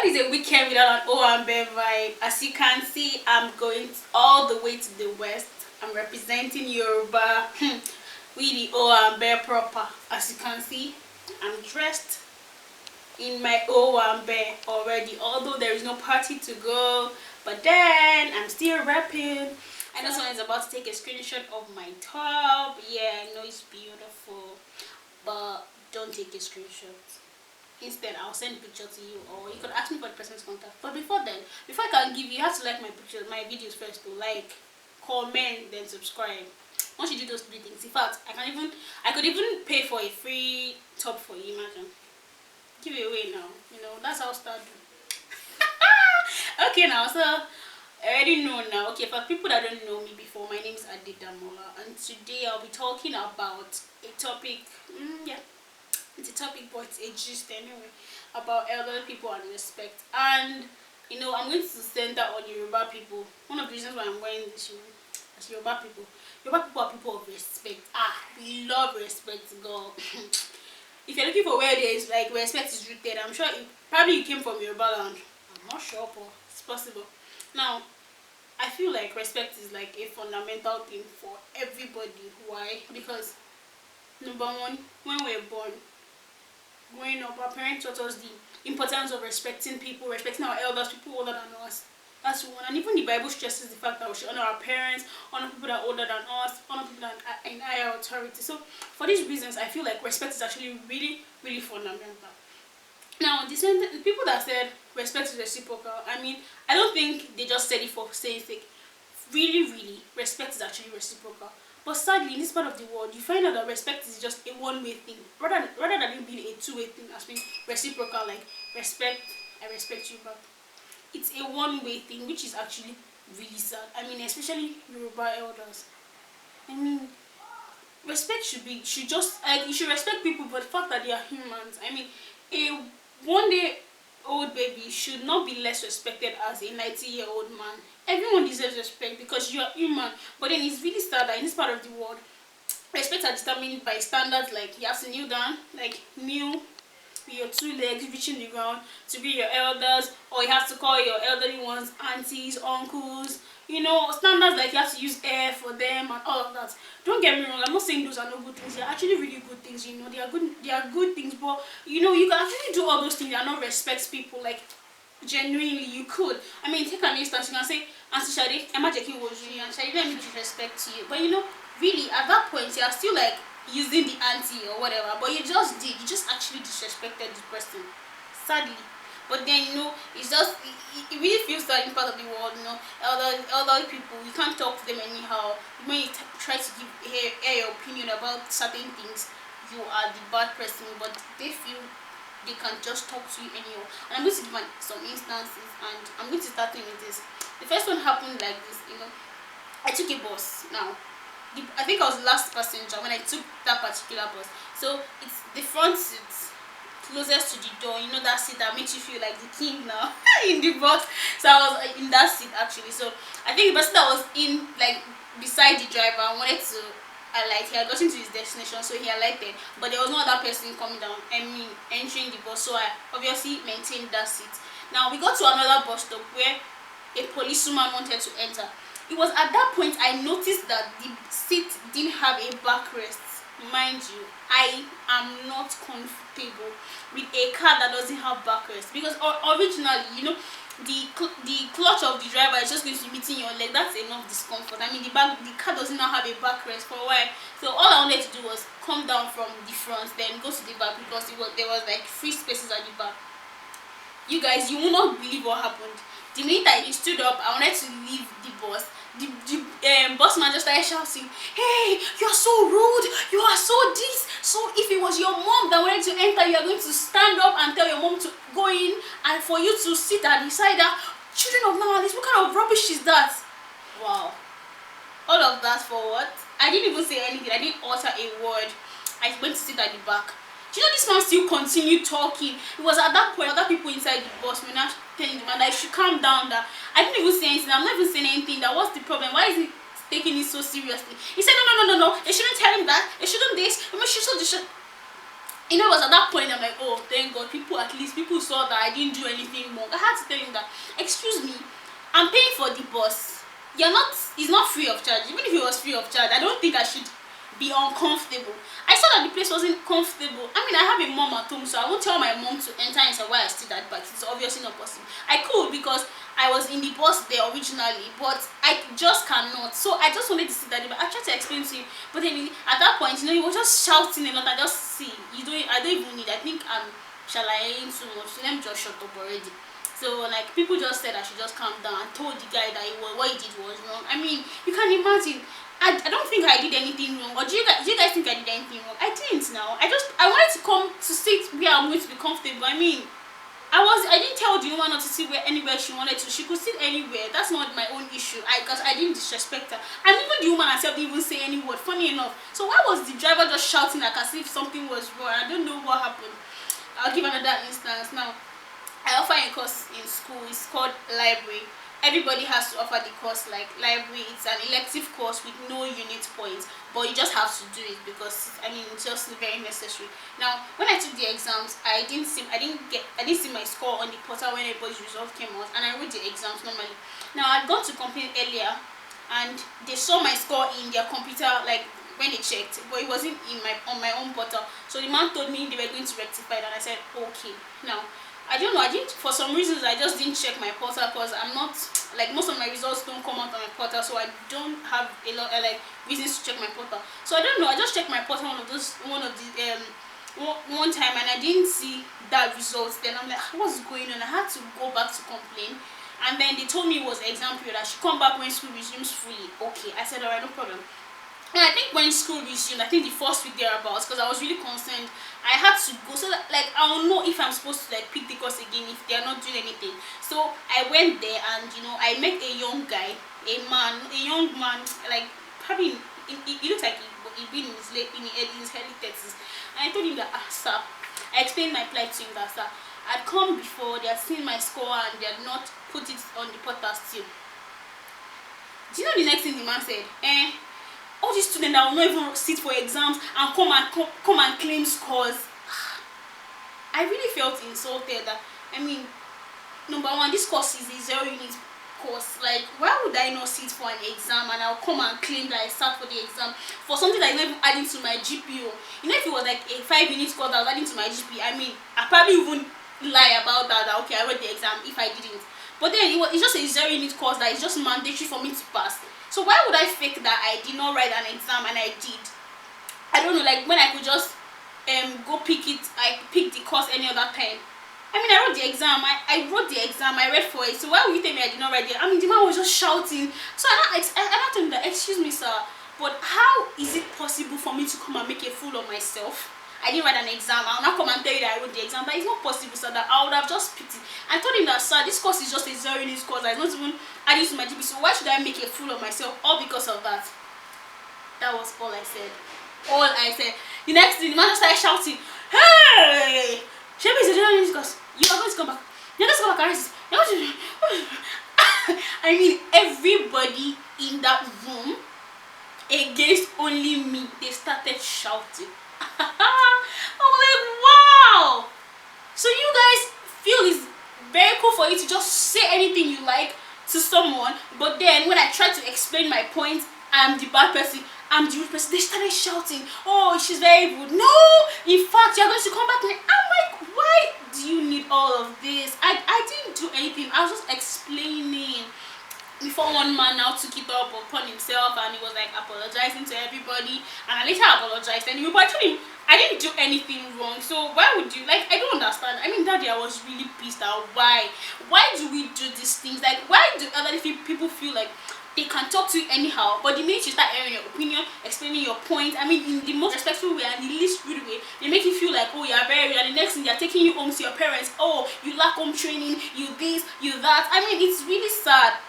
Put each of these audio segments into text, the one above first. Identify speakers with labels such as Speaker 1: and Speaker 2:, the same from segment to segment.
Speaker 1: is a weekend without an Owambe vibe. As you can see, I'm going all the way to the west. I'm representing Yoruba. We the Owambe proper. As you can see, I'm dressed in my Owambe already. Although there is no party to go, but then I'm still rapping. I know someone is about to take a screenshot of my top. Yeah, I know it's beautiful, but don't take a screenshot. Instead, I'll send a picture to you, or you could ask me for the person's contact. But before then, before I can give you, you have to like my pictures, my videos first. To like, comment, then subscribe. Once you do those three things, in fact, I could even pay for a free top for you. Imagine, give it away now. You know, that's how start. Okay, now so I already know now. Okay, for people that don't know me before, my name is Adidamola, and today I'll be talking about a topic. Yeah. It's a topic, but it's a gist anyway, about elderly people and respect. And you know, I'm going to center on Yoruba people. One of the reasons why I'm wearing this is Yoruba people. Yoruba people are people of respect. We love respect, girl. If you're looking for where there is like respect is rooted, I'm sure probably you came from Yoruba land. I'm not sure, but it's possible. Now, I feel like respect is like a fundamental thing for everybody. Why? Because number one, when we're born, growing up, our parents taught us the importance of respecting people, respecting our elders, people older than us. That's one. And even the Bible stresses the fact that we should honor our parents, honor people that are older than us, honor people that are in higher authority. So for these reasons, I feel like respect is actually really, really fundamental. Now, the people that said respect is reciprocal, I mean, I don't think they just said it for saying sake. Really, really, respect is actually reciprocal. But sadly, in this part of the world, you find out that respect is just a one-way thing, rather than it being a two-way thing, as being reciprocal, like respect, I respect you back. It's a one-way thing, which is actually really sad. I mean, especially Yoruba elders. I mean, respect should just like you should respect people, but the fact that they are humans. I mean, a one-day-old baby should not be less respected as a 90-year-old man. Everyone deserves respect because you are human. But then it's really sad that in this part of the world, respect are determined by standards like you have to kneel down, like kneel with your two legs reaching the ground to be your elders, or you have to call your elderly ones aunties, uncles. You know, standards like you have to use air for them and all of that. Don't get me wrong, I'm not saying those are not good things. They're actually really good things, you know, they are good things, but you know, you can actually do all those things and not respect people. Like genuinely you could. I mean, take an instance, you can say, Auntie Shade, Emma Jackie was you, and Shade, let me disrespect to you. But you know, really, at that point, you are still like using the auntie or whatever, but you just actually disrespected this person, sadly. But then, you know, it's just, it really feels that in part of the world, you know, elderly people, you can't talk to them anyhow. When you try to air your opinion about certain things, you are the bad person, but they feel they can just talk to you anyhow. And I'm going to give some instances, and I'm going to start with this. The first one happened like this, you know. I took a bus. Now, I think I was the last passenger when I took that particular bus. So it's the front seat, closest to the door. You know that seat that makes you feel like the king now in the bus. So I was in that seat actually. So I think the person that was in like beside the driver wanted to alight. He had gotten to his destination, so he alighted. But there was no other person coming down. I mean, entering the bus. So I obviously maintained that seat. Now we got to another bus stop where a policewoman wanted to enter. It was at that point I noticed that the seat didn't have a backrest. Mind you, I am not comfortable with a car that doesn't have backrest, because originally, you know, the clutch of the driver is just going to be meeting your leg. That's enough discomfort. I mean, the car does not have a backrest for a while. So all I wanted to do was come down from the front, then go to the back, because there was like free spaces at the back. You guys, you will not believe what happened. The minute I stood up, I wanted to leave the bus. The bus man just started shouting, "Hey, you are so rude, you are so this. So if it was your mom that wanted to enter, you are going to stand up and tell your mom to go in, and for you to sit at the side. Children of nowadays, what kind of rubbish is that?" Wow. All of that for what? I didn't even say anything. I didn't utter a word. I went to sit at the back. You know, this man still continued talking. It was at that point other people inside the bus were not telling the man that I should calm down. That I didn't even say anything. I'm not even saying anything. That what's the problem? Why is he taking it so seriously? He said, no. They shouldn't tell him that. They shouldn't this. I mean, she should. You know, it was at that point I'm like, oh, thank God, at least people saw that I didn't do anything wrong. I had to tell him that, excuse me, I'm paying for the bus. It's not free of charge. Even if it was free of charge, I don't think I should be uncomfortable. I saw that the place wasn't comfortable. I mean, I have a mom at home, so I won't tell my mom to enter inside while I still that back. It's obviously not possible. I could because I was in the bus there originally, but I just cannot. So I just wanted to sit that, but I tried to explain to him. But then at that point, he was just shouting a lot. I just see you don't. I don't even need. I think I'm shalaing too much. So let me just shut up already. So like people just said I should just calm down and told the guy that what he did was wrong. I mean, you can imagine. I don't think I did anything wrong. Or do you guys think I did anything wrong? I didn't now. I wanted to come to sit where I'm going to be comfortable. I mean, I didn't tell the woman not to sit anywhere she wanted to. She could sit anywhere. That's not my own issue. Because I didn't disrespect her. And even the woman herself didn't even say any word. Funny enough. So why was the driver just shouting like as if something was wrong? I don't know what happened. I'll give another instance now. I offer a course in school. It's called library. Everybody has to offer the course like library. It's an elective course with no unit points, but you just have to do it because I mean it's just very necessary. Now, when I took the exams, I didn't see my score on the portal when everybody's result came out, and I wrote the exams normally. Now, I'd gone to complain earlier, and they saw my score in their computer like when they checked, but it wasn't on my own portal. So the man told me they were going to rectify it, and I said okay. Now, I don't know. I didn't, for some reasons, I just didn't check my portal because I'm not like most of my results don't come out on my portal, so I don't have a lot like reasons to check my portal. So I don't know. I just checked my portal one time, and I didn't see that result. Then I'm like, what's going on? I had to go back to complain, and then they told me it was exam period. I should come back when school resumes fully. Okay, I said alright, no problem. And I think when school resumed, I think the first week thereabouts, because I was really concerned, I had to go so that like I'll know if I'm supposed to like pick the course again if they are not doing anything. So I went there and I met a young guy, a young man, like probably he looks like he'd been in his early 30s. And I told him that sir, I explained my plight to him that sir, I'd come before, they had seen my score and they had not put it on the portal still. Do you know the next thing the man said? All these students that will not even sit for exams and come and claim scores. I really felt insulted. That I mean, number one, this course is a 0 unit course. Like, why would I not sit for an exam and I'll come and claim that I sat for the exam for something that is not even adding to my GPA? If it was like a 5 unit course that was adding to my GPA, I mean, I probably wouldn't lie about that okay, I wrote the exam if I didn't. But then it's just a 0 unit course that is just mandatory for me to pass. So why would I fake that I did not write an exam and I did? I don't know, like when I could just go pick it, I pick the course any other time. I mean, I wrote the exam, I wrote the exam, I read for it. So why would you tell me I did not write it? I mean, the man was just shouting. So I told him that, excuse me, sir, but how is it possible for me to come and make a fool of myself? I didn't write an exam. I'll not come and tell you that I wrote the exam. That is not possible, sir. That I would have just picked it. I told him that, sir, this course is just a 0 unit course. It's not even adding to my GPA. So why should I make a fool of myself? All because of that. That was all I said. All I said. The next thing, the man just started shouting, "Hey! Shebi is a 0 unit course. You are going to come back. You're going to come back, Aris. I mean, everybody in that room, against only me, they started shouting. I'm like, wow! So you guys feel it's very cool for you to just say anything you like to someone, but then when I try to explain my point, I'm the bad person, I'm the rude person, they started shouting, oh, she's very rude. No, in fact, you're going to come back. And I'm like, why do you need all of this? I didn't do anything. I was just explaining. Before one man now took it up upon himself and he was like apologizing to everybody, and I later apologized anyway, but I told him I didn't do anything wrong. So why would you, like, I don't understand. I mean, that day I was really pissed out. Why do we do these things? Like, why do other people feel like they can talk to you anyhow, but the minute you start airing your opinion, explaining your point, I mean, in the most respectful way and the least rude way, they make you feel like, oh, you're very rude, and the next thing they're taking you home to your parents, oh, you lack home training, you this, you that. I mean, it's really sad.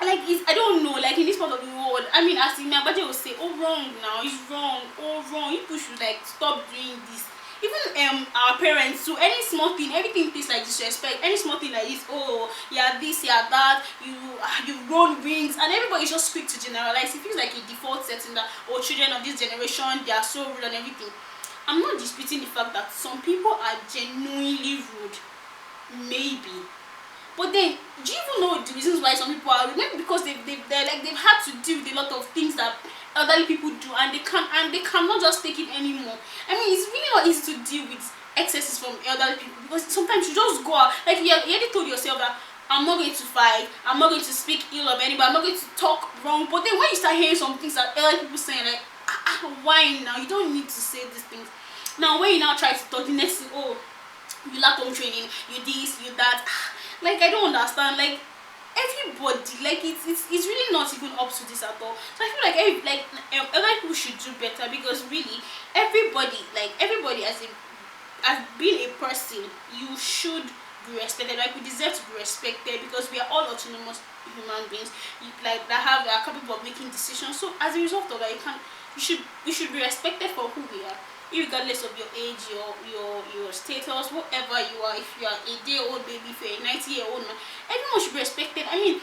Speaker 1: Like, I don't know, like in this part of the world, I mean, as my budget will say, oh, wrong now, it's wrong, oh, wrong, you people should like stop doing this. Even our parents, so any small thing, everything feels like disrespect. Any small thing like this, oh, yeah, this, yeah, that, you roll rings, and everybody's just quick to generalize. It feels like a default setting that, oh, children of this generation, they are so rude and everything. I'm not disputing the fact that some people are genuinely rude, maybe. But then, do you even know the reasons why some people are rude? Maybe because they've had to deal with a lot of things that elderly people do, and they cannot just take it anymore. I mean, it's really not easy to deal with excesses from elderly people, because sometimes you just go out, like you already told yourself that I'm not going to fight, I'm not going to speak ill of anybody, I'm not going to talk wrong. But then when you start hearing some things that elderly people saying, like, why now? You don't need to say these things. Now when you now try to talk, the next thing, oh, you lack home training, you this, you that. Like, I don't understand. Like, everybody, like, it's really not even up to this at all. So I feel like other people should do better, because really everybody as being a person, you should be respected. Like, we deserve to be respected, because we are all autonomous human beings, like, that are capable of making decisions. So as a result of that, you should be respected for who we are, regardless of your age, your status, whatever you are. If you are a day-old baby, if you're a 90-year-old man, everyone should be respected. I mean,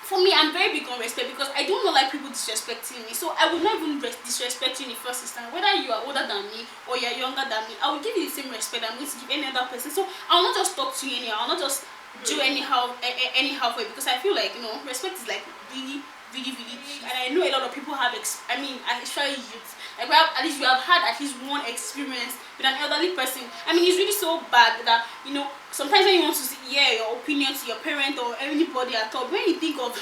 Speaker 1: for me, I'm very big on respect, because I don't know, like, people disrespecting me. So I would not even disrespect you in the first instance. Whether you are older than me or you're younger than me, I will give you the same respect I'm going to give any other person. So I'll not just talk to you anyhow, I'll not just do anyhow for you, because I feel like, respect is like really, really, really cheap. And I know a lot of people have especially youth, like, at least you have had at least one experience with an elderly person. I mean, it's really so bad that, sometimes when you want to hear your opinion to your parent or anybody at all, when you think of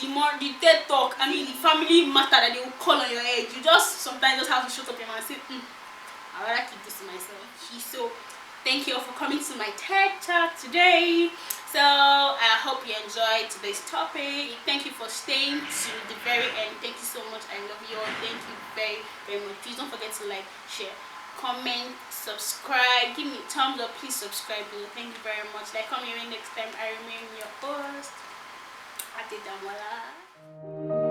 Speaker 1: the TED talk, I mean, the family matter that they will call on your head, you just sometimes just have to shut up your mouth and say, I'd rather keep this to myself. So thank you all for coming to my TED talk today. So I hope you enjoyed today's topic. Thank you for staying to the very end. Thank you so much. I love you all. Thank you very, very much. Please don't forget to like, share, comment, subscribe. Give me a thumbs up. Please subscribe below. Thank you very much. Like, come here next time. I remain your host, Ate Damola.